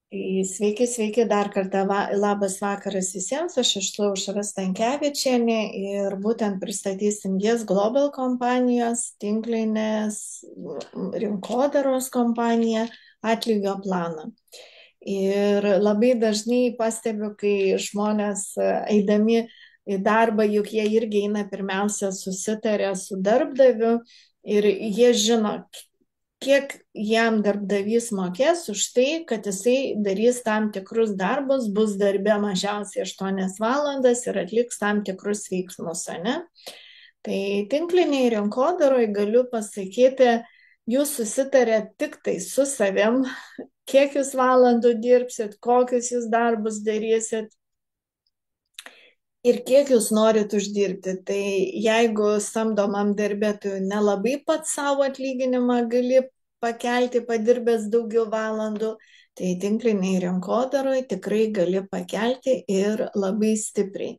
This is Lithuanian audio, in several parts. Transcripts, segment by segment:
Sveiki, sveiki, dar kartą labas vakaras visiems, aš esu Aušra Stankevičienė ir būtent pristatysim Yes Global kompanijos, tinklinės rinkodaros kompaniją atlygio planą. Ir labai dažnai pastebiu, kai žmonės eidami į darbą, juk jie irgi eina pirmiausia susitarę su darbdaviu ir jie žino, kiek jam darbdavys mokės už tai, kad jisai darys tam tikrus darbus, bus darbe mažiausiai 8 valandas ir atliks tam tikrus veiksmus, ne? Tai tinkliniai rinkodaroj galiu pasakyti, jūs susitarėt tik tai su savim, kiek jūs valandų dirbsit, kokius jūs darbus darysit ir kiek jūs norit uždirbti. Tai jeigu samdomam darbė, tu nelabai pats savo atlyginimą gali pakelti, padirbęs daugiau valandų, tai tinkliniai rinkodaroj tikrai gali pakelti ir labai stipriai.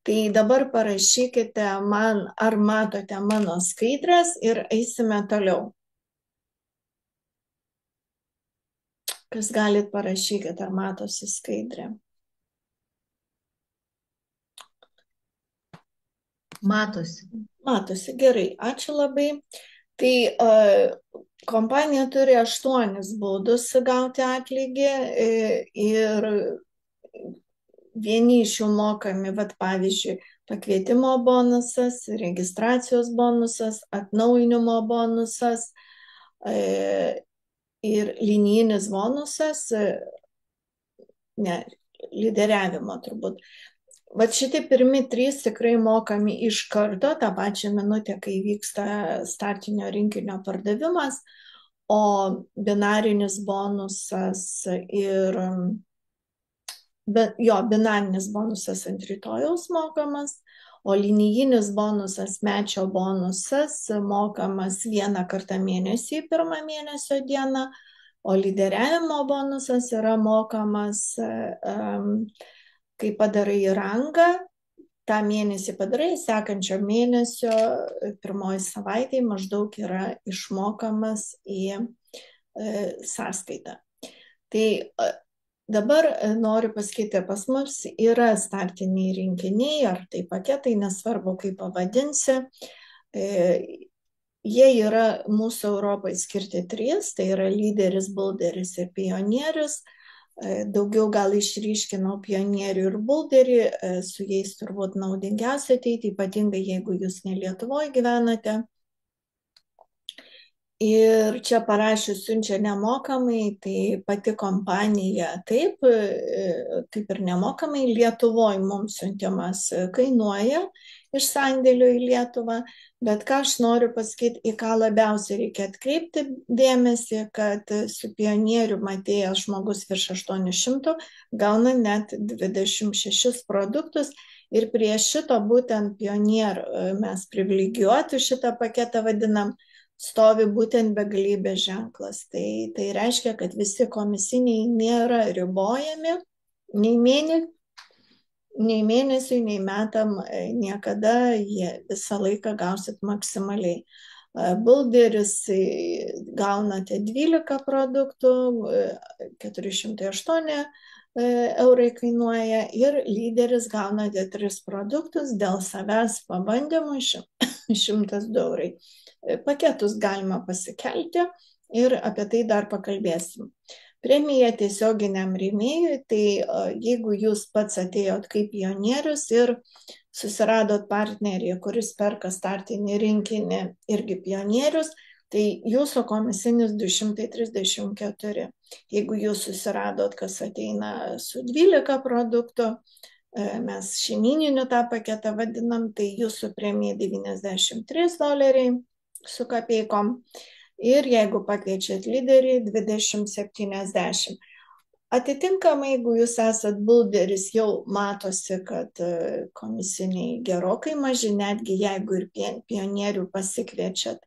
Tai dabar parašykite man, ar matote mano skaidrės ir eisime toliau. Kas galit parašykite, ar matosi skaidrė. Matosi. Matosi, gerai, ačiū labai. Tai kompanija turi 8 būdus gauti atlygį ir vieni iš jų mokami, pavyzdžiui, pakvietimo bonusas, registracijos bonusas, atnaujinimo bonusas ir linijinis bonusas, lyderiavimo turbūt. Vat šitie pirmi 3 tikrai mokami iš karto, tą pačią minutę, kai vyksta startinio rinkinio pardavimas, o binarinis bonusas ir binarinis bonusas ant rytojaus mokamas, o linijinis bonusas, mečio bonusas mokamas 1 kartą mėnesį, 1 mėnesio dieną, o lyderiavimo bonusas yra mokamas kai padarai rangą, tą mėnesį padarai, sekančio mėnesio 1 savaitėje maždaug yra išmokamas į sąskaitą. Tai dabar noriu pasakyti, pas mus yra startiniai rinkiniai, ar tai paketai, nesvarbu kaip pavadinsi. Jie yra mūsų Europai skirti 3, tai yra lyderis, bulderis ir pionierius. Daugiau gal išryškinau pionierių ir bulderį, su jais turbūt naudingiausia ateiti, ypatingai jeigu jūs ne Lietuvoje gyvenate. Ir čia parašius siunčia nemokamai, tai pati kompanija taip, kaip ir nemokamai, Lietuvoje mums siuntimas kainuoja iš sandėlio į Lietuvą, bet ką aš noriu pasakyti, į ką labiausiai reikia atkreipti dėmesį, kad su pionieriu atėjęs žmogus virš 800 gauna net 26 produktus ir prie šito būtent pionierių mes privilegijuoti šitą paketą vadinam, stovi būtent begalybės ženklas. Tai reiškia, kad visi komisiniai nėra ribojami nei mėnesiui, nei metam, niekada, jie visą laiką gausit maksimaliai. Bulderis gaunate 12 produktų, 408 eurai kainuoja ir lyderis gaunate 3 produktus, dėl savęs pabandymų 102 eurai. Paketus galima pasikelti ir apie tai dar pakalbėsim. Premija tiesioginiam rėmėjui, tai jeigu jūs pats atėjot kaip pionierius ir susiradot partnerį, kuris perka startinį rinkinį irgi pionierius, tai jūsų komisinis 234. Jeigu jūs susiradot, kas ateina su 12 produktų, mes šeimyniniu tą paketą vadinam, tai jūsų premija $93 su kapeikom. Ir jeigu pakviečiat lyderį, 20-70. Atitinkamai, jeigu jūs esat bulderis, jau matosi, kad komisiniai gerokai maži, netgi jeigu ir pionierių pasikviečiat,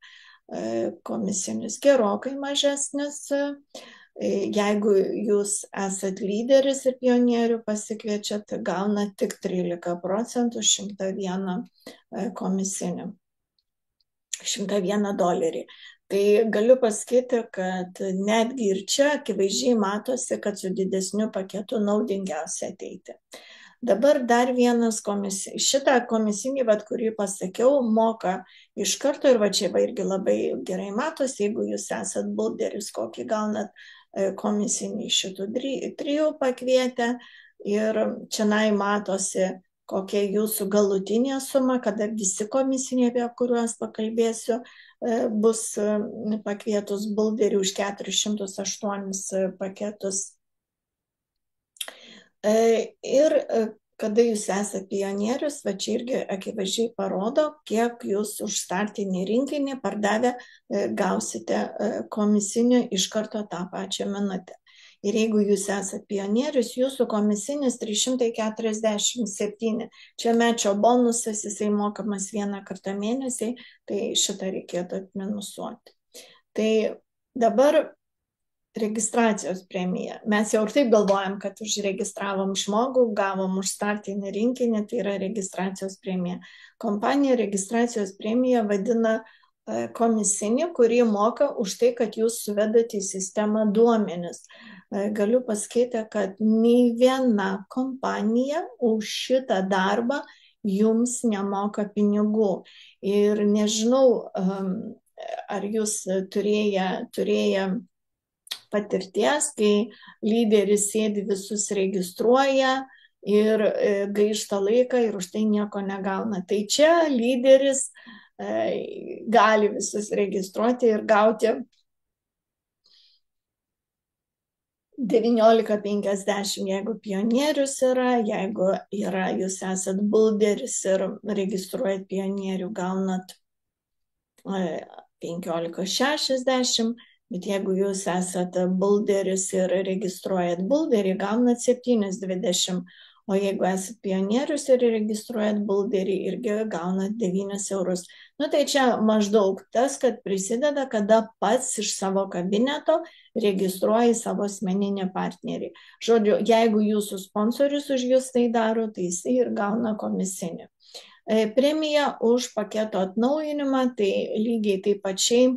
komisinis gerokai mažesnis. Jeigu jūs esat lyderis ir pionierių pasikviečiat, gauna tik 13%, 101 komisinį. $101. Tai galiu pasakyti, kad netgi ir čia akivaizdžiai matosi, kad su didesniu paketu naudingiausia ateiti. Dabar dar vienas šitą komisinį, kurį pasakiau, moka iš karto ir čia irgi labai gerai matosi, jeigu jūs esat bulderis, kokį gaunat komisinį šitų 3 pakvietę ir čia matosi, kokia jūsų galutinė suma, kada visi komisiniai, apie kuriuos pakalbėsiu, bus pakvietus bulderį už 408 paketus. Ir kada jūs esate pionierius, čia irgi akivaizdžiai parodo, kiek jūs už startinį rinkinį pardavę gausite komisinių iš karto tą pačią minutę. Ir jeigu jūs esate pionierius, jūsų komisinis 347. Čia mečio bonusas, jisai mokamas 1 kartą mėnesį, tai šitą reikėtų atminusuoti. Tai dabar registracijos premija. Mes jau ir taip galvojam, kad užregistravom žmogų, gavom už startinį rinkinį, tai yra registracijos premija. Kompanija registracijos premiją vadina komisinį, kurį moka už tai, kad jūs suvedate į sistemą duomenis. Galiu pasakyti, kad nei viena kompanija už šitą darbą jums nemoka pinigų. Ir nežinau, ar jūs turėję patirties, kai lyderis sėdi visus registruoja ir gaišta laiką ir už tai nieko negauna. Tai čia lyderis gali visus registruoti ir gauti 19,50, jeigu pionierius yra, jeigu jūs esat bulderis ir registruojat pionierių, gaunat 15,60. Bet jeigu jūs esate bulderis ir registruojat bulderį, gaunat 7,20. O jeigu esate pionierius ir registruojat bulderį, irgi gaunat 9 eurus. Tai čia maždaug tas, kad prisideda, kada pats iš savo kabineto registruoja savo asmeninį partnerį. Žodžiu, jeigu jūsų sponsorius už jūs tai daro, tai jis ir gauna komisinį. Premija už paketo atnaujinimą, tai lygiai taip pačiai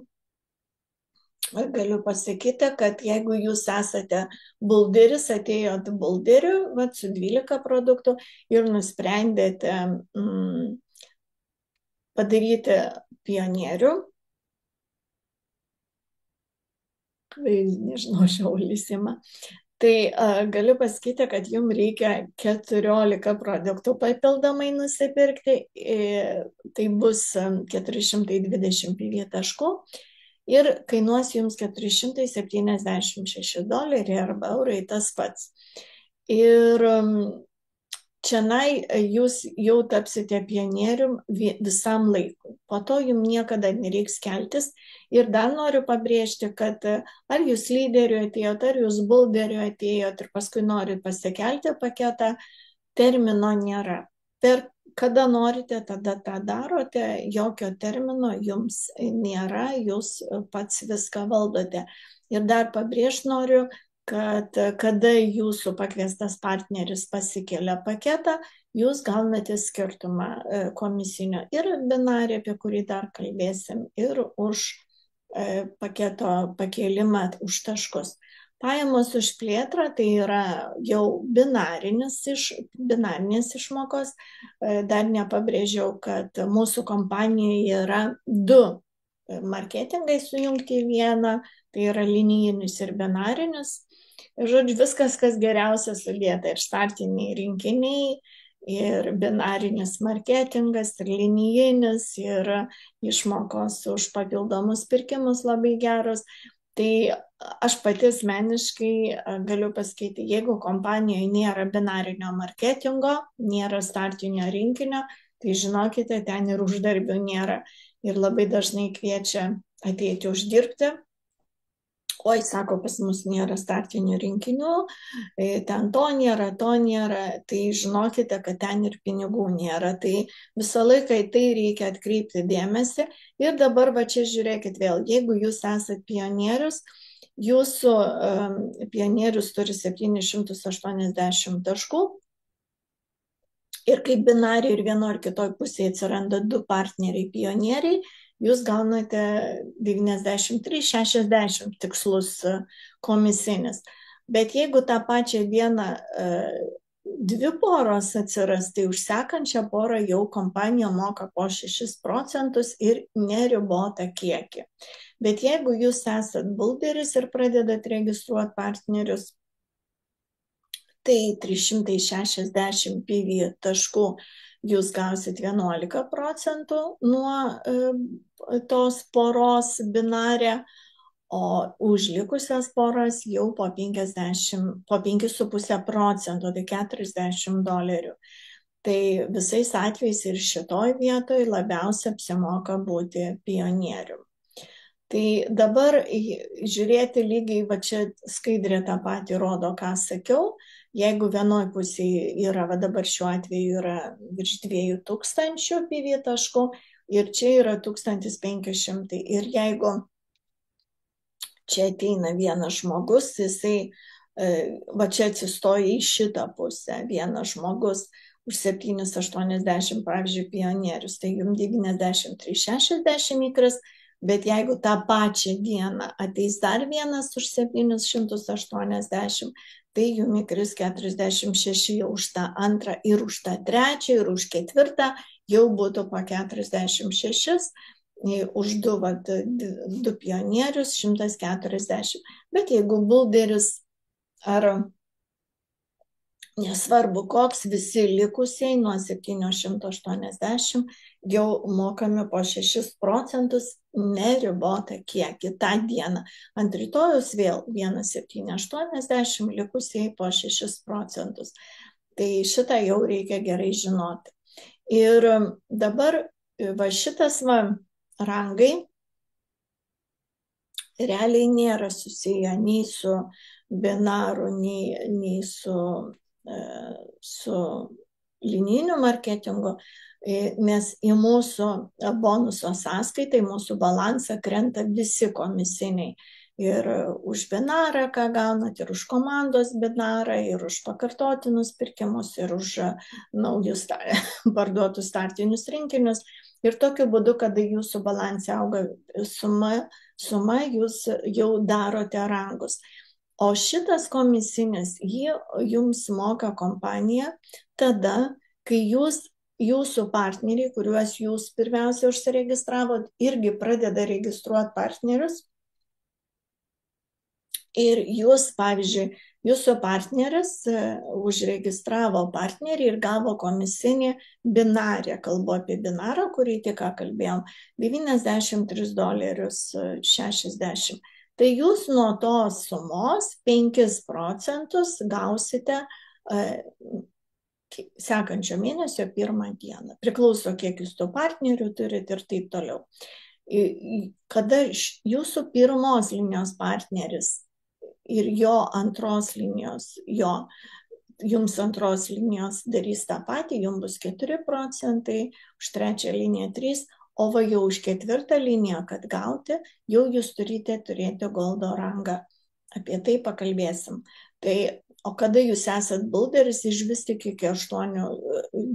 galiu pasakyti, kad jeigu jūs esate bulderis, atėjot bulderiu su 12 produktų ir nusprendėte padaryti pionierių, nežinau, šiaulysima, tai galiu pasakyti, kad jums reikia 14 produktų papildomai nusipirkti, tai bus 420 taškų. Ir kainuos jums $476 arba eurai, tas pats. Ir čia jūs jau tapsite pionierium visam laikui. Po to jums niekada nereiks keltis. Ir dar noriu pabrėžti, kad ar jūs lyderiu atėjot, ar jūs bulderiu atėjot ir paskui norit pasikelti paketą, termino nėra. Kada norite, tada tą darote, jokio termino jums nėra, jūs pats viską valdote. Ir dar pabrėžti noriu, kad kada jūsų pakviestas partneris pasikelia paketą, jūs gaunate skirtumą komisinio ir binarį, apie kurį dar kalbėsim, ir už paketo pakėlimą už taškus. Pajamos už plėtrą tai yra jau binarinės išmokos. Dar nepabrėžiau, kad mūsų kompanijoje yra 2 marketingai sujungti į vieną, tai yra linijinis ir binarinis. Žodžiu, viskas, kas geriausia sudėta, ir startiniai rinkiniai, ir binarinis marketingas, ir linijinis, ir išmokos už papildomus pirkimus labai geros. Tai aš pati asmeniškai galiu pasakyti, jeigu kompanijoje nėra binarinio marketingo, nėra startinio rinkinio, tai žinokite, ten ir uždarbių nėra. Ir labai dažnai kviečia ateiti uždirbti. Oi, sako, pas mus nėra startinių rinkinių, ten to nėra, tai žinokite, kad ten ir pinigų nėra. Tai visą laiką į tai reikia atkreipti dėmesį. Ir dabar čia žiūrėkit vėl, jeigu jūs esate pionierius, jūsų pionierius turi 780 taškų. Ir kaip binariai ir vieno ar kitoj pusėje atsiranda 2 partneriai pionieriai, jūs gaunate 93,60 tikslus komisinis. Bet jeigu tą pačią dieną dvi poros atsiras, tai už sekančią porą jau kompanija moka po 6% ir neribotą kiekį. Bet jeigu jūs esat bulderis ir pradedat registruoti partnerius, tai 360 PV taškų jūs gausit 11% nuo tos poros binarė, o už likusias poras jau po 5,5%, tai $40. Tai visais atvejais ir šitoj vietoj labiausiai apsimoka būti pionierium. Tai dabar žiūrėti lygiai, va čia skaidrė tą patį rodo, ką sakiau. Jeigu vienoj pusėje yra, va dabar šiuo atveju yra virš 2000 PV taškų ir čia yra 1500. Ir jeigu čia ateina vienas žmogus, jisai, va čia atsistoja į šitą pusę, vienas žmogus už 7,80, pavyzdžiui, pionierius, tai jums 93,60 įkris, bet jeigu tą pačią dieną ateis dar vienas už 780, tai jums įkris 46 jau už tą antrą ir už tą trečią ir už ketvirtą jau būtų po 46. Už du pionierius 140. Bet jeigu bulderis ar nesvarbu koks, visi likusiai nuo 780 jau mokami po 6% neribotą kiekį tą dieną. Ant rytojus vėl 1,780, likusiai po 6%. Tai šitą jau reikia gerai žinoti. Ir dabar va šitas rangai realiai nėra susiję nei su binaru, nei su linijiniu marketingu, nes į mūsų bonuso sąskaitą, į mūsų balansą krenta visi komisiniai. Ir už binarą, ką gaunat, ir už komandos binarą, ir už pakartotinus pirkimus, ir už naujus parduotus startinius rinkinius. Ir tokiu būdu, kada jūsų balansė auga suma, jūs jau darote rangus. O šitas komisinis, jį jums moka kompanija tada, kai jūsų partneriai, kuriuos jūs pirmiausia užsiregistravot, irgi pradeda registruoti partnerius. Ir jūs, pavyzdžiui, jūsų partneris užregistravo partnerį ir gavo komisinį binarę, kalbu apie binarą, kurį tik ką kalbėjom, $93,60. Tai jūs nuo tos sumos 5% gausite sekančio mėnesio 1 dieną. Priklauso, kiek jūs tų partnerių turite ir taip toliau. Kada jūsų pirmos linijos partneris ir jo antros linijos, jums antros linijos darys tą patį, jums bus 4%, už trečią liniją 3%, o va jau už ketvirtą liniją, kad gauti, jau jūs turite turėti goldo rangą. Apie tai pakalbėsim. Tai, o kada jūs esat bulderis, iš vis tik iki 8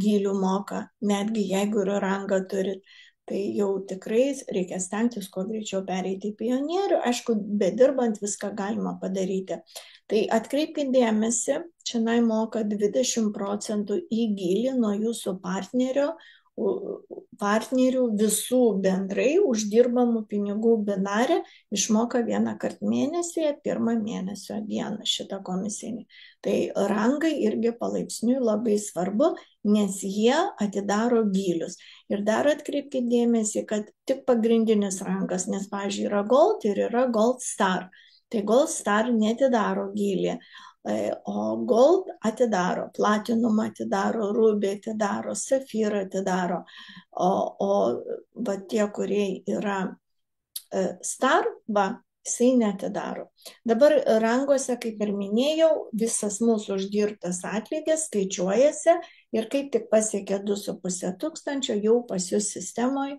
gylių moka, netgi jeigu ir rangą turit, tai jau tikrai reikia stengtis kuo greičiau pereiti į pionierių. Aišku, bedirbant viską galima padaryti. Tai atkreipkite dėmesį, čia moka 20% į gylį nuo jūsų partnerių visų bendrai uždirbamų pinigų binarė išmoka vieną kartą mėnesyje, 1 mėnesio dieną šitą komisinį. Tai rangai irgi palaipsniui labai svarbu, nes jie atidaro gylius. Ir dar atkreipkite dėmesį, kad tik pagrindinis rangas, nes, pavyzdžiui, yra Gold ir yra Gold Star. Tai Gold Star netidaro gylį, o Gold atidaro, Platinum atidaro, Ruby atidaro, Safira atidaro, o va tie, kurie yra Star, jisai netidaro. Dabar ranguose, kaip ir minėjau, visas mūsų uždirbtas atlygis skaičiuojasi ir kaip tik pasiekia 2,5 tūkstančio, jau pas jūs sistemoje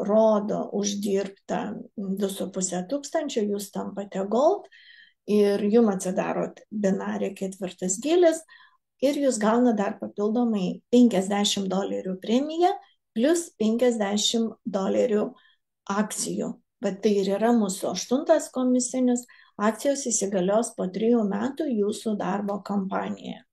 rodo uždirbtą 2,5 tūkstančio, jūs tampate Gold ir jums atsidarot binarė 4 gylis ir jūs gauna dar papildomai $50 premiją plus $50 akcijų. Bet tai ir yra mūsų 8 komisinis. Akcijos įsigalios po 3 metų jūsų darbo kampanijoje.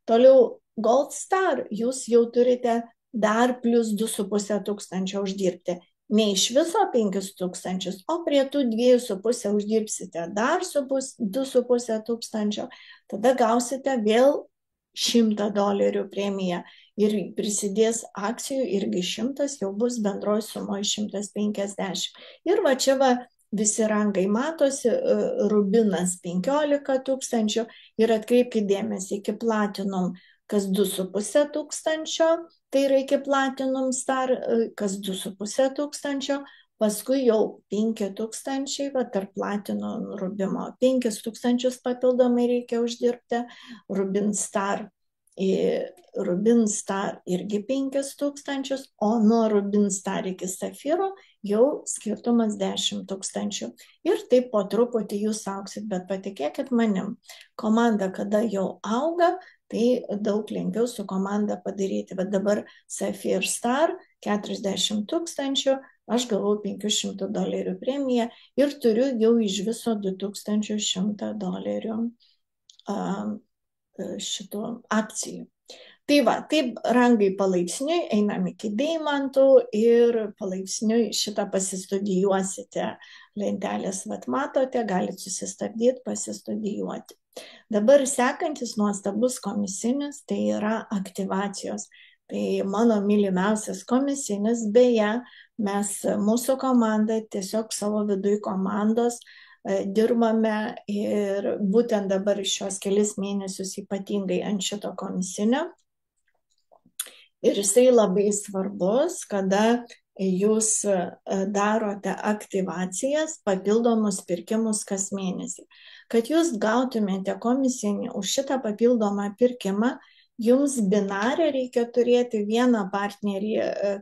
Toliau Gold Star jūs jau turite dar plus 2,5 tūkstančio uždirbti. Ne iš viso 5 tūkstančius, o prie tų 2,5 uždirbsite dar 2,5 tūkstančio. Tada gausite vėl $100 premiją. Ir prisidės akcijų irgi 100, jau bus bendroji sumoje 150. Ir va čia va visi rangai matosi, rubinas 15 tūkstančių ir atkreipkite dėmesį, iki platinum kas 2,5 tūkstančio, tai yra iki platinum star, kas 2,5 tūkstančio, paskui jau 5 tūkstančiai, va tarp platinum rubimo 5 tūkstančius papildomai reikia uždirbti, Rubin Star irgi 5 tūkstančius, o nuo Rubin Star iki Safiro jau skirtumas 10 tūkstančių. Ir taip po truputį jūs augsit, bet patikėkit manim, komanda kada jau auga, tai daug lengviau su komanda padaryti. Bet dabar Safir Star 40 tūkstančių, aš gavau $500 premiją ir turiu jau iš viso $2100 šitų akcijų. Tai va, taip rangai palaipsniui einam iki deimantų ir palaipsniui šitą pasistudijuosite. Lentelės, vat matote, galite susistabdyti, pasistudijuoti. Dabar sekantis nuostabus komisinis, tai yra aktyvacijos. Tai mano mylimiausias komisinis, beje, mūsų komanda tiesiog savo viduj komandos dirbame ir būtent dabar šios kelis mėnesius ypatingai ant šito komisinio. Ir jisai labai svarbus, kada jūs darote aktyvacijas, papildomus pirkimus kas mėnesį. Kad jūs gautumėte komisinį už šitą papildomą pirkimą, jums binarę reikia turėti vieną partnerį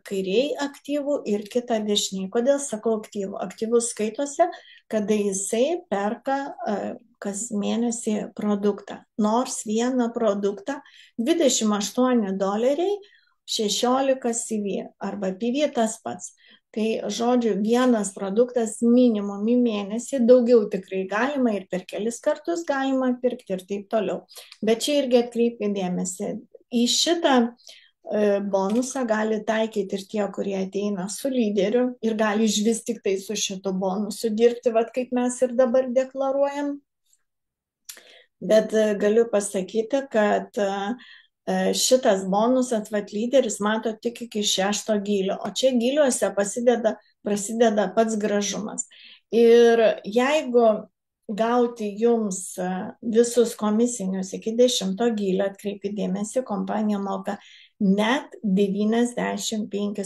kairiai aktyvų ir kitą dešiniai. Kodėl sakau aktyvų? Aktyvus skaitosi, kada jisai perka kas mėnesį produktą. Nors vieną produktą $28, 16 CV arba PV tas pats. Tai žodžiu, vienas produktas minimum į mėnesį, daugiau tikrai galima ir per kelis kartus galima pirkti ir taip toliau. Bet čia irgi atkreipkite dėmesį, į šitą bonusą gali taikyti ir tie, kurie ateina su lyderiu ir gali išvis tik tai su šitu bonusu dirbti, vat kaip mes ir dabar deklaruojam. Bet galiu pasakyti, kad šitas bonusas, vat lyderis mato tik iki 6 gylio, o čia gyliuose prasideda pats gražumas. Ir jeigu gauti jums visus komisinius iki 10 gylio, atkreipkite dėmesį, kompanija moka net 95%.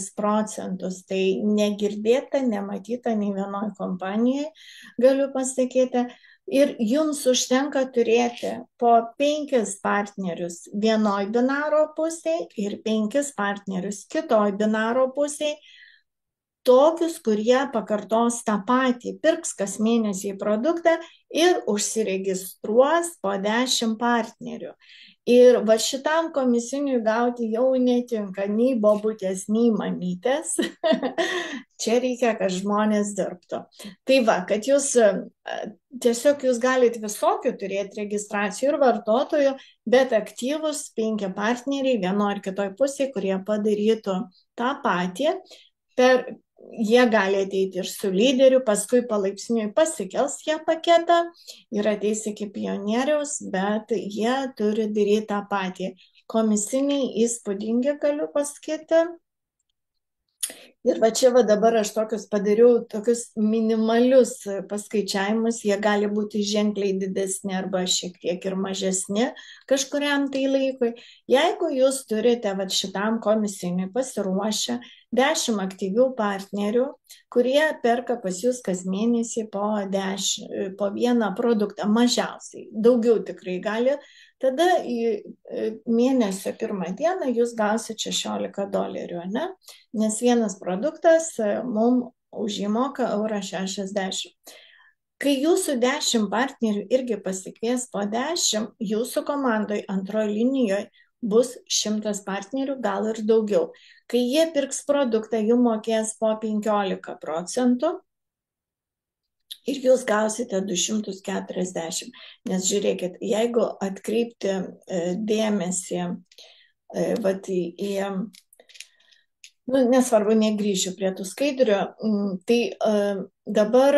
Tai negirdėta, nematyta nei vienoje kompanijoje, galiu pasakyti. Ir jums užtenka turėti po 5 partnerius vienoj binaro pusėje ir 5 partnerius kitoj binaro pusėje, tokius, kurie pakartos tą patį, pirks kas mėnesį produktą ir užsiregistruos po 10 partnerių. Ir va šitam komisiniui gauti jau netinka nei bobutės, nei mamytės. Čia reikia, kad žmonės dirbtų. Tai va, kad tiesiog jūs galite visokių turėti registracijų ir vartotojų, bet aktyvus 5 partneriai vienoje ar kitoje pusėje, kurie padarytų tą patį. Jie gali ateiti ir su lyderiu, paskui palaipsniui pasikels jie paketą ir ateis iki pionieriaus, bet jie turi daryti tą patį. Komisiniai įspūdingi, galiu pasakyti. Ir va čia va dabar aš padariau tokius minimalius paskaičiavimus, jie gali būti ženkliai didesni arba šiek tiek ir mažesni kažkuriam tai laikui. Jeigu jūs turite va šitam komisiniui pasiruošę 10 aktyvių partnerių, kurie perka pas jūs kas mėnesį po vieną produktą mažiausiai, daugiau tikrai gali, tada į mėnesio 1 dieną jūs gausite $16, ne? Nes vienas produktas mums už jį moka €60. Kai jūsų 10 partnerių irgi pasikvies po 10, jūsų komandoje antroje linijoje bus 100 partnerių, gal ir daugiau. Kai jie pirks produktą, jų mokės po 15%. Ir jūs gausite 240. Nes žiūrėkit, jeigu atkreipti dėmesį vat į nesvarbu, negrįšiu prie tų skaidrių, tai dabar,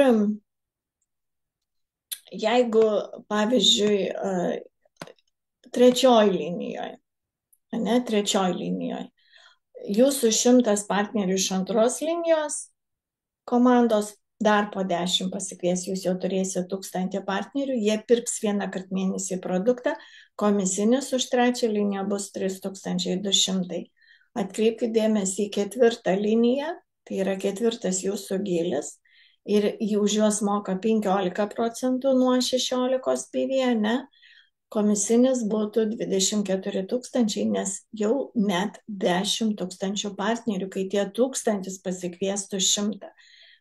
jeigu, pavyzdžiui, trečioj linijoje, jūsų 100 partnerių iš antros linijos komandos dar po 10 pasikvies, jūs jau turėsite 1000 partnerių, jie pirks vieną kartą mėnesį produktą, komisinis už trečią liniją bus 3200. Atkreipkite dėmesį į 4. liniją, tai yra 4. jūsų gylis, ir už juos moka 15% nuo 16 PV, ne? Komisinis būtų 24 000, nes jau net 10 000 partnerių, kai tie 1000 pasikviestų 100.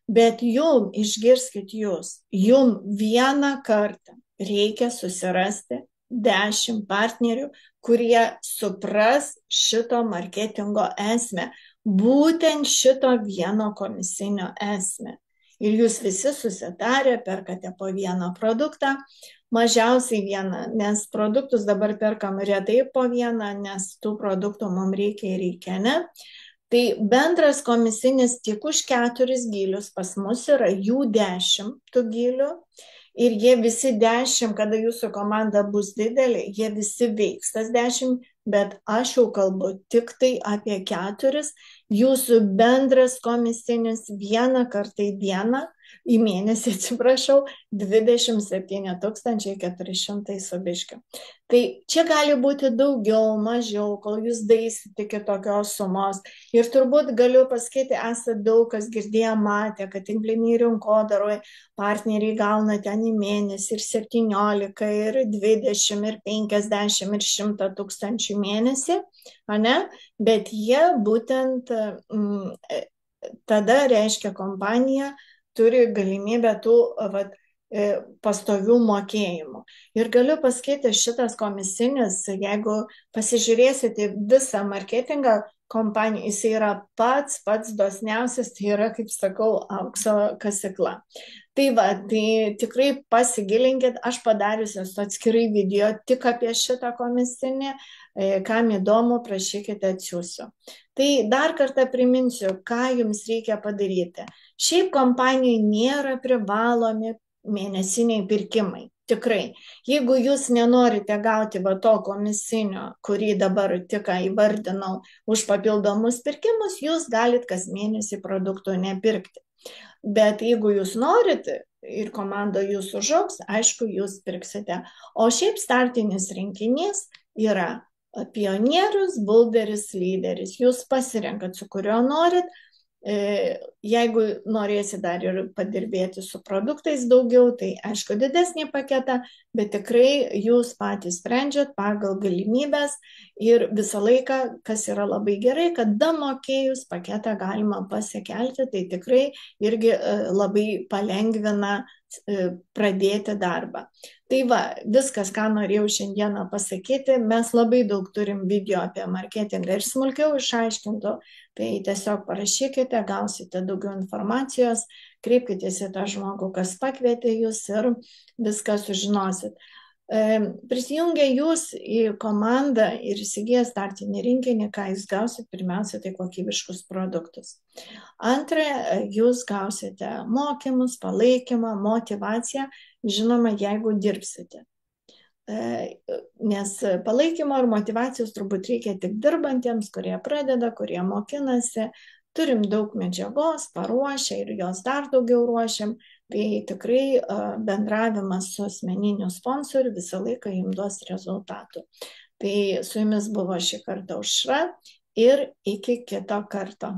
Bet jum, išgirskit jūs, jum vieną kartą reikia susirasti 10 partnerių, kurie supras šito marketingo esmę, būtent šito vieno komisinio esmę. Ir jūs visi susitarę, perkate po vieną produktą, mažiausiai vieną, nes produktus dabar perkam retai po vieną, nes tų produktų mums reikia, ne? Tai bendras komisinis tik už 4 gylius pas mus yra jų 10 tų gylių. Ir jie visi 10, kada jūsų komanda bus didelė, jie visi veiks tas 10, bet aš jau kalbu tik tai apie 4. Jūsų bendras komisinis vieną kartą į mėnesį, atsiprašau, 27 400 su biškiu. Tai čia gali būti daugiau, mažiau, kol jūs daeisite iki tokios sumos. Ir turbūt galiu pasakyti, esate daug kas girdėję, matę, kad tinkliniai rinkodaroje partneriai gauna ten į mėnesį ir 17, ir 20, ir 50, ir 100 tūkstančių mėnesį, ne? Bet jie būtent tada reiškia kompanija turi galimybę tų pastovių mokėjimų. Ir galiu pasakyti, šitas komisinis, jeigu pasižiūrėsite visą marketingą kompanijų, jis yra pats dosniausias, tai yra, kaip sakau, aukso kasykla. Tai tikrai pasigilinkit, aš padariusi esu atskirai video tik apie šitą komisinį, kam įdomu, prašykite, atsiųsiu. Tai dar kartą priminsiu, ką jums reikia padaryti. Šiaip kompanijai nėra privalomi mėnesiniai pirkimai. Tikrai. Jeigu jūs nenorite gauti to komisinio, kurį dabar tik įvardinau, už papildomus pirkimus, jūs galit kas mėnesį produktų nepirkti. Bet jeigu jūs norite ir komanda jūs užaugs, aišku, jūs pirksite. O šiaip startinis rinkinys yra pionierius, bulderis, lyderis. Jūs pasirenkat, su kuriuo norit. Jeigu norėsi dar ir padirbėti su produktais daugiau, tai aišku didesnį paketą, bet tikrai jūs patys sprendžiat pagal galimybės ir visą laiką, kas yra labai gerai, kad damokėjus paketą galima pasikelti, tai tikrai irgi labai palengvina pradėti darbą. Tai viskas, ką norėjau šiandieną pasakyti, mes labai daug turim video apie marketingą ir smulkiau išaiškintų, tai tiesiog parašykite, gausite daugiau informacijos, kreipkitės į tą žmogų, kas pakvietė jūs ir viską sužinosit. Prisijungę jūs į komandą ir įsigiję startinį rinkinį, ką jūs gausit, pirmiausia, tai kokybiškus produktus. Antra, jūs gausite mokymus, palaikymą, motivaciją, žinoma, jeigu dirbsite. Nes palaikymo ir motivacijos turbūt reikia tik dirbantiems, kurie pradeda, kurie mokinasi. Turim daug medžiagos, paruošę ir jos dar daugiau ruošiam. Tai tikrai bendravimas su asmeniniu sponsoriu visą laiką jums duos rezultatų. Tai su jumis buvo šį kartą Aušra ir iki kito karto.